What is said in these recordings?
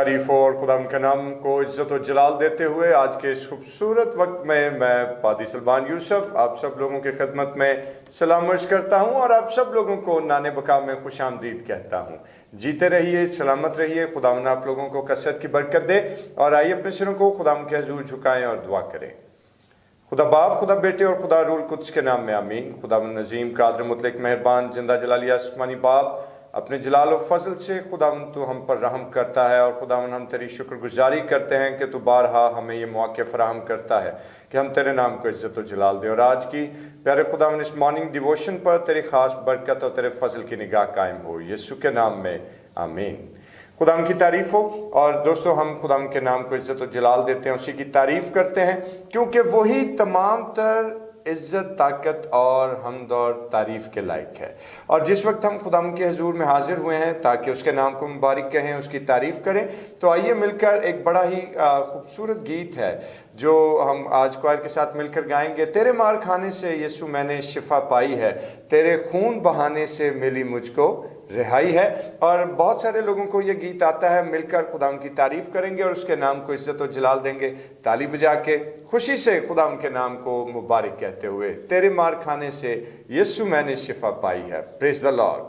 तारीफ हो और खुदा उनके नाम को इज्जत और जलाल देते हुए आज के इस खूबसूरत वक्त में मैं पादी सलमान यूसुफ आप सब लोगों की खिदमत में सलाम अर्ज करता हूँ और आप सब लोगों को नाने बका में खुश आमदीद कहता हूँ। जीते रहिए, सलामत रहिए, खुदा आप लोगों को कसरत की बरकत दे। और आइए अपने सिरों को खुदा के हजूर झुकाएं और दुआ करें। खुदा बाप, खुदा बेटे और खुदा रूल कुद्स के नाम में आमीन। खुदा नज़ीम कादर मुतलक मेहरबान जिंदा जलाली आसमानी बाप, अपने जलाल और फजल से खुदावन तू हम पर रहम करता है और खुदावन हम तेरी शुक्रगुजारी करते हैं कि तू बारहा हमें ये मौके फराहम करता है कि हम तेरे नाम को इज्जत और जलाल दें। और आज की प्यारे खुदावन इस मॉर्निंग डिवोशन पर तेरी खास बरकत और तेरे फजल की निगाह कायम हो, यीशु के नाम में आमीन। खुदाम की तारीफ हो। और दोस्तों, हम खुदाम के नाम को इज्जत और जलाल देते हैं, उसी की तारीफ करते हैं क्योंकि वही तमाम तर इज्जत, ताकत और हमद और तारीफ के लायक है। और जिस वक्त हम खुदाम के हजूर में हाजिर हुए हैं ताकि उसके नाम को मुबारक कहें, उसकी तारीफ करें, तो आइए मिलकर एक बड़ा ही खूबसूरत गीत है जो हम आज क्वायर के साथ मिलकर गाएंगे। तेरे मार खाने से यीशु मैंने शिफा पाई है, तेरे खून बहाने से मिली मुझको रिहाई है। और बहुत सारे लोगों को ये गीत आता है। मिलकर खुदाम की तारीफ करेंगे और उसके नाम को इज्जत और जलाल देंगे, ताली बजा के खुशी से खुदाम के नाम को मुबारक कहते हुए। तेरे मार खाने से यीशु मैंने शिफा पाई है। Praise the Lord.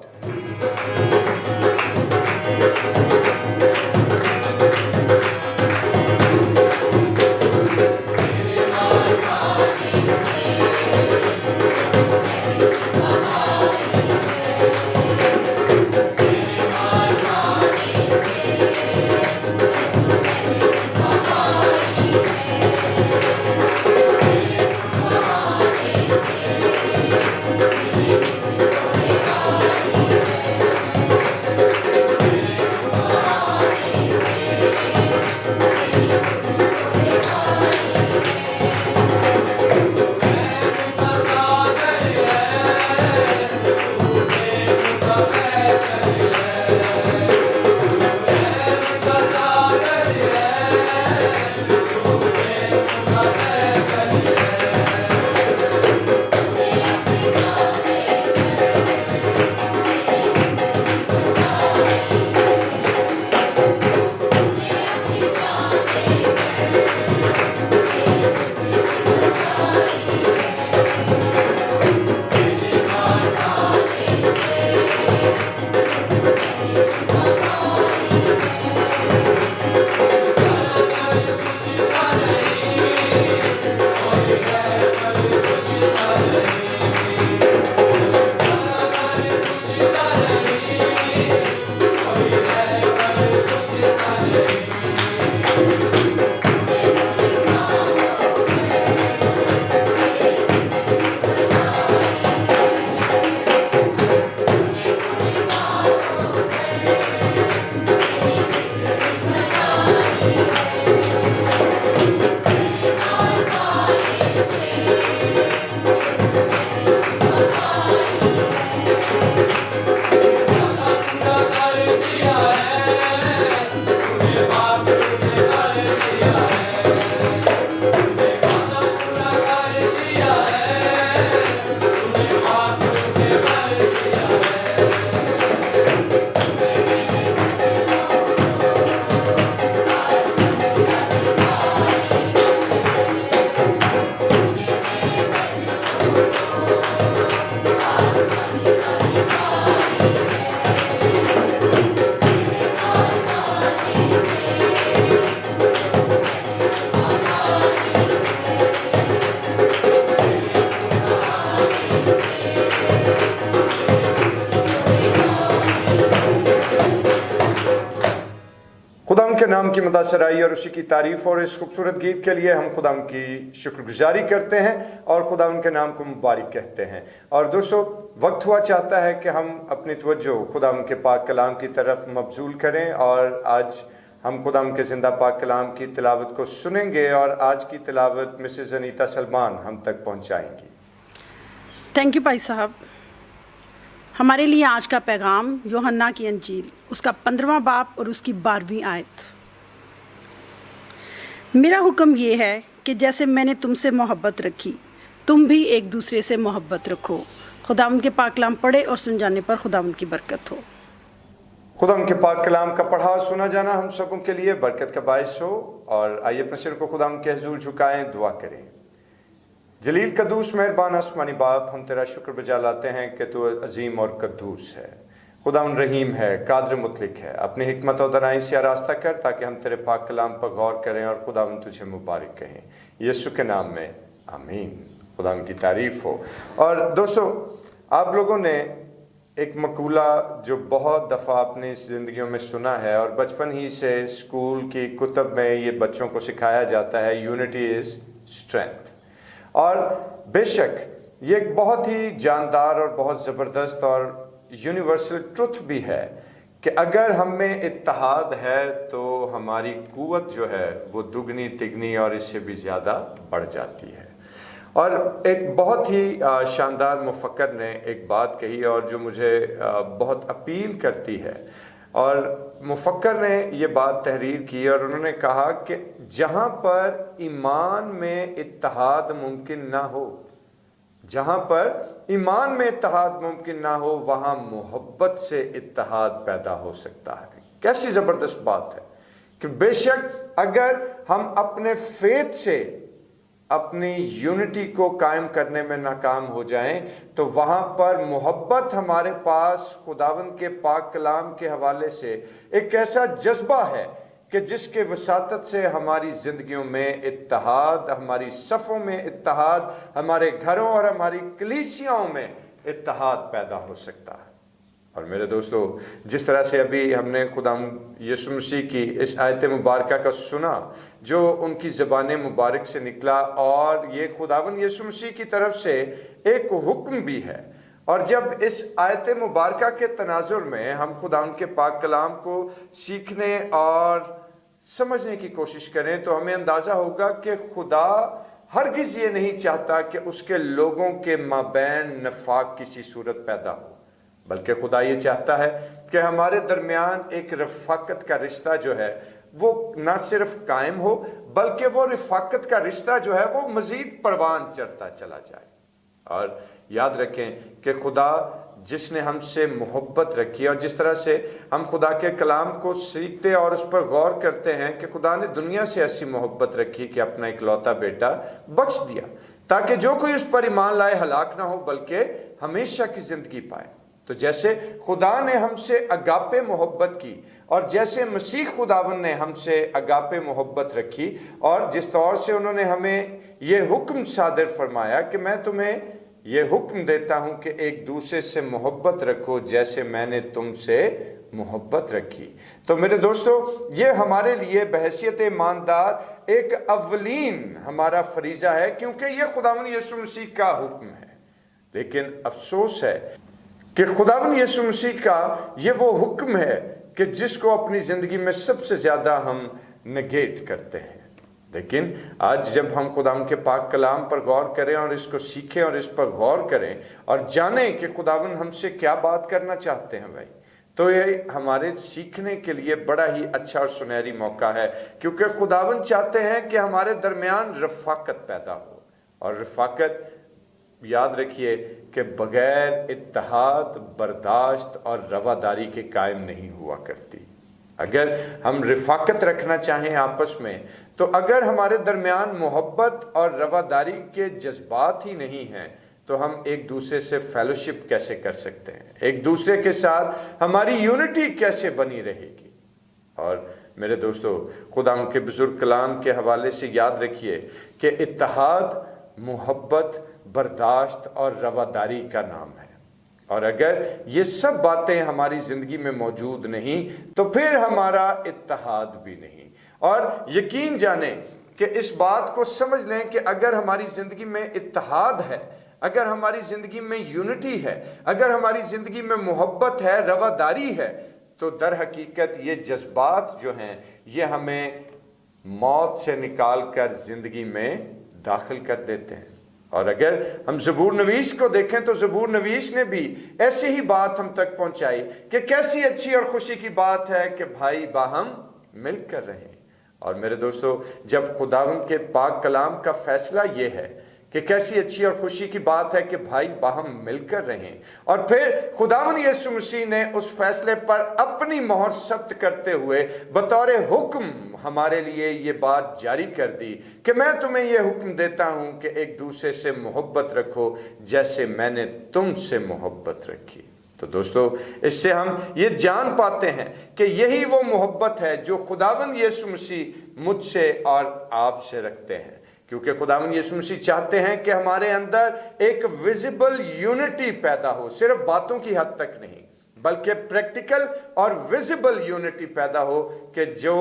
के नाम की मदासराई और उसी की तारीफ और इस खूबसूरत गीत के लिए हम खुदा की शुक्रगुजारी करते हैं और खुदा उनके नाम को मुबारक कहते हैं। और दोस्तों, वक्त हुआ चाहता है कि हम अपनी तवज्जो खुदा उनके पाक कलाम की तरफ मबजूल करें और आज हम खुदा उनके ज़िंदा पाक कलाम की तिलावत को सुनेंगे और आज की तिलावत मिसेज़ अनीता सलमान हम तक पहुँचाएँगी। थैंक यू भाई साहब। हमारे लिए आज का पैगाम यूहन्ना की अंजील उसका 15वां बाब और उसकी 12वीं आयत। मेरा हुक्म ये है कि जैसे मैंने तुमसे मोहब्बत रखी तुम भी एक दूसरे से मोहब्बत रखो। खुदा उनके पाक कलाम पढ़े और सुन जाने पर खुदा उनकी बरकत हो। खुदा उनके पाक कलाम का पढ़ा सुना जाना हम सबों के लिए बरकत का बायस हो। और आइए अपने सिर को खुदा के हजूर झुकाएं, दुआ करें। जलील कद्दूस मेहरबान आसमानी बाप, हम तेरा शुक्र बजा लाते हैं कि तू अजीम और कद्दूस है, खुदा रहीम है, कादर मुतलिक है। अपनी हिकमत और दनाई से रास्ता कर ताकि हम तेरे पाक कलाम पर गौर करें और खुदा तुझे मुबारक कहें, यीशु के नाम में आमीन। खुदा की तारीफ हो। और दोस्तों, आप लोगों ने एक मकूला जो बहुत दफ़ा अपनी ज़िंदगियों में सुना है और बचपन ही से स्कूल की कुतब में ये बच्चों को सिखाया जाता है, यूनिटी इज़ स्ट्रेंथ। और बेशक ये एक बहुत ही जानदार और बहुत ज़बरदस्त और यूनिवर्सल ट्रुथ भी है कि अगर हम में इत्तेहाद है तो हमारी कुव्वत जो है वो दुगनी तिगनी और इससे भी ज़्यादा बढ़ जाती है। और एक बहुत ही शानदार मुफक्कर ने एक बात कही और जो मुझे बहुत अपील करती है। और मुफक्कर ने ये बात तहरीर की और उन्होंने कहा कि जहाँ पर ईमान में इत्तेहाद मुमकिन ना हो, जहाँ पर ईमान में इत्तेहाद मुमकिन ना हो, वहाँ मोहब्बत से इत्तेहाद पैदा हो सकता है। कैसी ज़बरदस्त बात है कि बेशक अगर हम अपने फेथ से अपनी यूनिटी को कायम करने में नाकाम हो जाएं तो वहाँ पर मोहब्बत हमारे पास खुदावंद के पाक कलाम के हवाले से एक ऐसा जज्बा है कि जिसके वसातत से हमारी ज़िंदगियों में इत्तेहाद, हमारी सफ़ों में इत्तेहाद, हमारे घरों और हमारी कलीसियाओं में इत्तेहाद पैदा हो सकता है। और मेरे दोस्तों, जिस तरह से अभी हमने खुदा यीशु मसीह की इस आयत मुबारका का सुना जो उनकी ज़बान मुबारक से निकला, और ये खुदावन यीशु मसीह की तरफ से एक हुक्म भी है। और जब इस आयत मुबारका के तनाजुर में हम खुदा उनके पाक कलाम को सीखने और समझने की कोशिश करें तो हमें अंदाज़ा होगा कि खुदा हरगिज़ ये नहीं चाहता कि उसके लोगों के माबैन नफाक किसी सूरत पैदा हो, बल्कि खुदा ये चाहता है कि हमारे दरमियान एक रफ़ाकत का रिश्ता जो है वो ना सिर्फ कायम हो, बल्कि वो रफ़ाकत का रिश्ता जो है वो मज़ीद परवान चढ़ता चला जाए। और याद रखें कि खुदा जिसने हमसे मोहब्बत रखी और जिस तरह से हम खुदा के कलाम को सीखते और उस पर गौर करते हैं कि खुदा ने दुनिया से ऐसी मोहब्बत रखी कि अपना इकलौता बेटा बख्श दिया ताकि जो कोई उस पर ईमान लाए हलाक ना हो बल्कि हमेशा की ज़िंदगी पाए। तो जैसे खुदा ने हमसे अगापे मोहब्बत की और जैसे मसीह खुदावन ने हमसे अगापे मोहब्बत रखी और जिस तौर से उन्होंने हमें ये हुक्म सादर फरमाया कि मैं तुम्हें ये हुक्म देता हूं कि एक दूसरे से मोहब्बत रखो जैसे मैंने तुमसे मोहब्बत रखी। तो मेरे दोस्तों, ये हमारे लिए बहैसियत ईमानदार एक अव्वलीन हमारा फरीज़ा है, क्योंकि ये खुदावन यीशु मसीह का हुक्म है। लेकिन अफसोस है कि खुदावन यीशु मसीह का ये वो हुक्म है कि जिसको अपनी ज़िंदगी में सबसे ज़्यादा हम नेगेट करते हैं। लेकिन आज जब हम खुदावन के पाक कलाम पर गौर करें और इसको सीखें और इस पर गौर करें और जानें कि खुदावन हमसे क्या बात करना चाहते हैं भाई, तो ये हमारे सीखने के लिए बड़ा ही अच्छा और सुनहरी मौका है, क्योंकि खुदावन चाहते हैं कि हमारे दरमियान रफ़ाकत पैदा हो। और रफ़ाकत याद रखिए कि बगैर इत्तेहाद, बर्दाश्त और रवादारी के कायम नहीं हुआ करती। अगर हम रफ़ाकत रखना चाहें आपस में, तो अगर हमारे दरमियान मोहब्बत और रवादारी के जज्बात ही नहीं हैं तो हम एक दूसरे से फेलोशिप कैसे कर सकते हैं, एक दूसरे के साथ हमारी यूनिटी कैसे बनी रहेगी। और मेरे दोस्तों, खुदा उनके बुजुर्ग कलाम के हवाले से याद रखिए कि इत्तेहाद, मोहब्बत, बर्दाश्त और रवादारी का नाम है। और अगर ये सब बातें हमारी ज़िंदगी में मौजूद नहीं तो फिर हमारा इत्तेहाद भी नहीं। और यकीन जानें कि इस बात को समझ लें कि अगर हमारी ज़िंदगी में इत्तेहाद है, अगर हमारी ज़िंदगी में यूनिटी है, अगर हमारी ज़िंदगी में मोहब्बत है, रवादारी है, तो दर हकीकत ये जज्बात जो हैं ये हमें मौत से निकाल कर ज़िंदगी में दाखिल कर देते हैं। और अगर हम ज़बूर नवीस को देखें तो ज़बूर नवीस ने भी ऐसी ही बात हम तक पहुंचाई कि कैसी अच्छी और खुशी की बात है कि भाई बाहम मिल कर रहें। और मेरे दोस्तों, जब खुदावंद के पाक कलाम का फैसला ये है कि कैसी अच्छी और खुशी की बात है कि भाई बाहम मिलकर रहें। और फिर खुदावन यीशु मसीह ने उस फैसले पर अपनी मोहर सख्त करते हुए बतौर हुक्म हमारे लिए ये बात जारी कर दी कि मैं तुम्हें ये हुक्म देता हूं कि एक दूसरे से मोहब्बत रखो जैसे मैंने तुमसे मोहब्बत रखी। तो दोस्तों, इससे हम ये जान पाते हैं कि यही वो मोहब्बत है जो खुदावन यीशु मसीह मुझसे और आपसे रखते हैं, क्योंकि खुदावन यीशु मसीह चाहते हैं कि हमारे अंदर एक विजिबल यूनिटी पैदा हो, सिर्फ बातों की हद तक नहीं बल्कि प्रैक्टिकल और विजिबल यूनिटी पैदा हो कि जो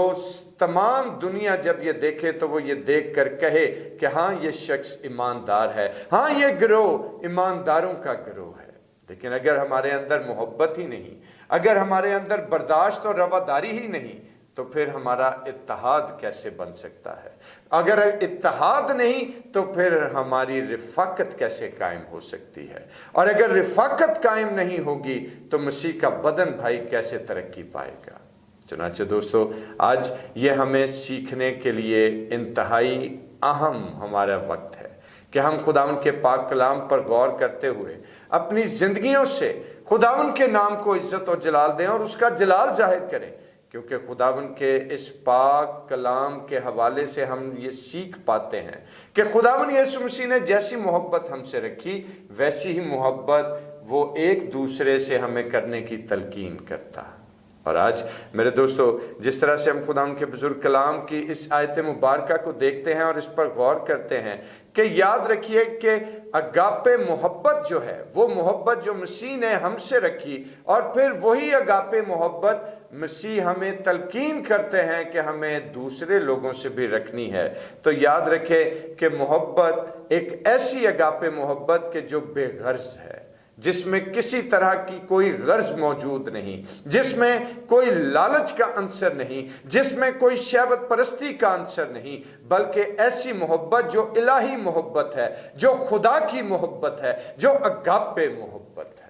तमाम दुनिया जब ये देखे तो वो ये देख कर कहे कि हाँ ये शख्स ईमानदार है, हाँ ये गिरोह ईमानदारों का गिरोह है। लेकिन अगर हमारे अंदर मोहब्बत ही नहीं, अगर हमारे अंदर बर्दाश्त और रवादारी ही नहीं, तो फिर हमारा इत्तेहाद कैसे बन सकता है? अगर इत्तेहाद नहीं तो फिर हमारी रिफाकत कैसे कायम हो सकती है? और अगर रिफाकत कायम नहीं होगी तो मसीह का बदन भाई कैसे तरक्की पाएगा? चुनांचे दोस्तों, आज ये हमें सीखने के लिए इंतहाई अहम हमारा वक्त है कि हम खुदावन के पाक कलाम पर गौर करते हुए अपनी जिंदगियों से खुदावन के नाम को इज्जत और जलाल दें और उसका जलाल जाहिर करें, क्योंकि खुदावन के इस पाक कलाम के हवाले से हम ये सीख पाते हैं कि खुदावन यीशु मसीह ने जैसी मोहब्बत हमसे रखी वैसी ही मोहब्बत वो एक दूसरे से हमें करने की तलकीन करता है। और आज मेरे दोस्तों, जिस तरह से हम खुदावन के बुजुर्ग कलाम की इस आयत मुबारका को देखते हैं और इस पर गौर करते हैं कि याद रखिए कि अगापे मोहब्बत जो है वो मोहब्बत जो मसीह ने हमसे रखी, और फिर वही अगापे मोहब्बत मसीह हमें तलकीन करते हैं कि हमें दूसरे लोगों से भी रखनी है। तो याद रखें कि मोहब्बत एक ऐसी अगापे मोहब्बत के जो बेगर्ज है, जिसमें किसी तरह की कोई गर्ज मौजूद नहीं, जिसमें कोई लालच का अंसर नहीं, जिसमें कोई शहवत परस्ती का अंसर नहीं, बल्कि ऐसी मोहब्बत जो इलाही मोहब्बत है, जो खुदा की मोहब्बत है, जो अगापे मोहब्बत है।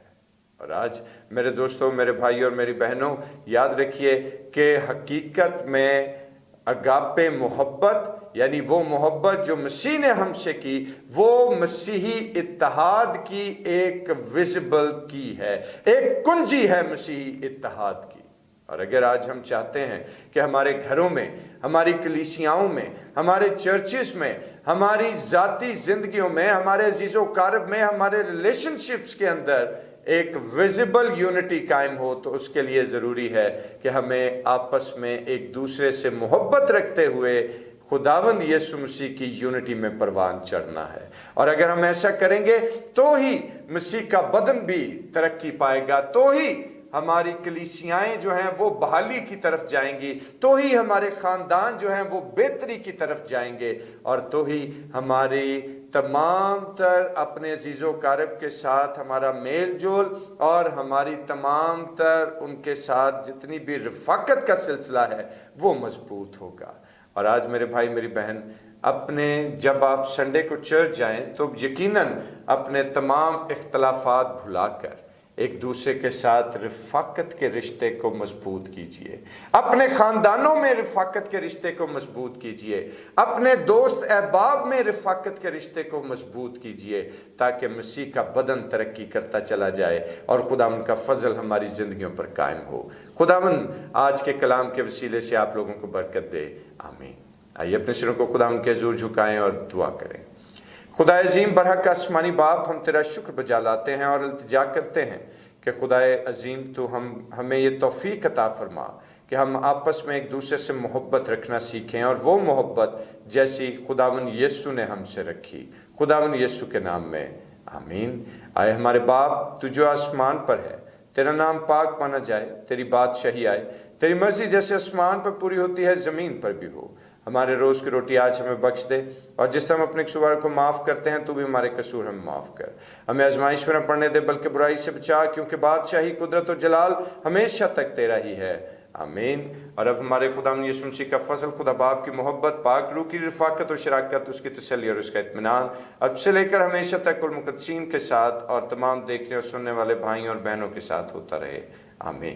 और आज मेरे दोस्तों, मेरे भाई और मेरी बहनों, याद रखिए कि हकीकत में अगापे मोहब्बत यानी वो मोहब्बत जो मसीह ने हमसे की, वो मसीही इत्तेहाद की एक विजिबल की है, एक कुंजी है मसीही इत्तेहाद की। और अगर आज हम चाहते हैं कि हमारे घरों में, हमारी कलीसियाओं में, हमारे चर्चेस में, हमारी जाती जिंदगियों में, हमारे अजीज़ो कारब में, हमारे रिलेशनशिप्स के अंदर एक विजिबल यूनिटी कायम हो, तो उसके लिए ज़रूरी है कि हमें आपस में एक दूसरे से मोहब्बत रखते हुए खुदावंद यीशु मसीह की यूनिटी में परवान चढ़ना है। और अगर हम ऐसा करेंगे तो ही मसीह का बदन भी तरक्की पाएगा, तो ही हमारी कलीसियाएं जो हैं वो बहाली की तरफ जाएंगी, तो ही हमारे ख़ानदान जो हैं वो बेहतरी की तरफ जाएंगे, और तो ही हमारी तमाम तर अपने अजीज़ो कारब के साथ हमारा मेल जोल और हमारी तमाम तर उनके साथ जितनी भी रफ़ाकत का सिलसिला है वो मजबूत होगा। और आज मेरे भाई मेरी बहन, अपने जब आप संडे को चर्च जाएं तो यकीनन अपने तमाम इख्तलाफात भुलाकर एक दूसरे के साथ रिफाकत के रिश्ते को मजबूत कीजिए, अपने खानदानों में रिफाकत के रिश्ते को मजबूत कीजिए, अपने दोस्त अहबाब में रिफाकत के रिश्ते को मजबूत कीजिए, ताकि मसीह का बदन तरक्की करता चला जाए और खुदावन का फजल हमारी जिंदगियों पर कायम हो। खुदावन आज के कलाम के वसीले से आप लोगों को बरकत दे, आमीन। आइए अपने सिरों को खुदावन के हुजूर झुकाएं और दुआ करें। खुदा अजीम बरहक आसमानी बाप, हम तेरा शुक्र बजा लाते हैं और इल्तिजा करते हैं कि खुदाए अजीम तू हमें ये तौफीक अता फरमा कि हम आपस में एक दूसरे से मोहब्बत रखना सीखें, और वो मोहब्बत जैसी खुदावन यीशु ने हमसे रखी, खुदावन यीशु के नाम में, आमीन। आए हमारे बाप, तू जो आसमान पर है, तेरा नाम पाक माना जाए, तेरी बादशाही आए, तेरी मर्जी जैसे आसमान पर पूरी होती है ज़मीन पर भी हो। हमारे रोज़ की रोटी आज हमें बख्श दे, और जिस हम अपने कसूर को माफ़ करते हैं, तू भी हमारे कसूर हमें माफ़ कर। हमें आजमाइश में न पड़ने दे, बल्कि बुराई से बचा, क्योंकि बादशाही, कुदरत और जलाल हमेशा तक तेरा ही है, आमीन। और अब हमारे खुदा यीशु मसीह का फजल, खुदा बाप की मोहब्बत, पाक रूह की रफ़ाकत और शराकत, उसकी तसल्ली और उसका इत्मीनान अब से लेकर हमेशा तक कुल मुक़द्दसीन के साथ और तमाम देखने और सुनने वाले भाइयों और बहनों के साथ होता रहे, आमीन।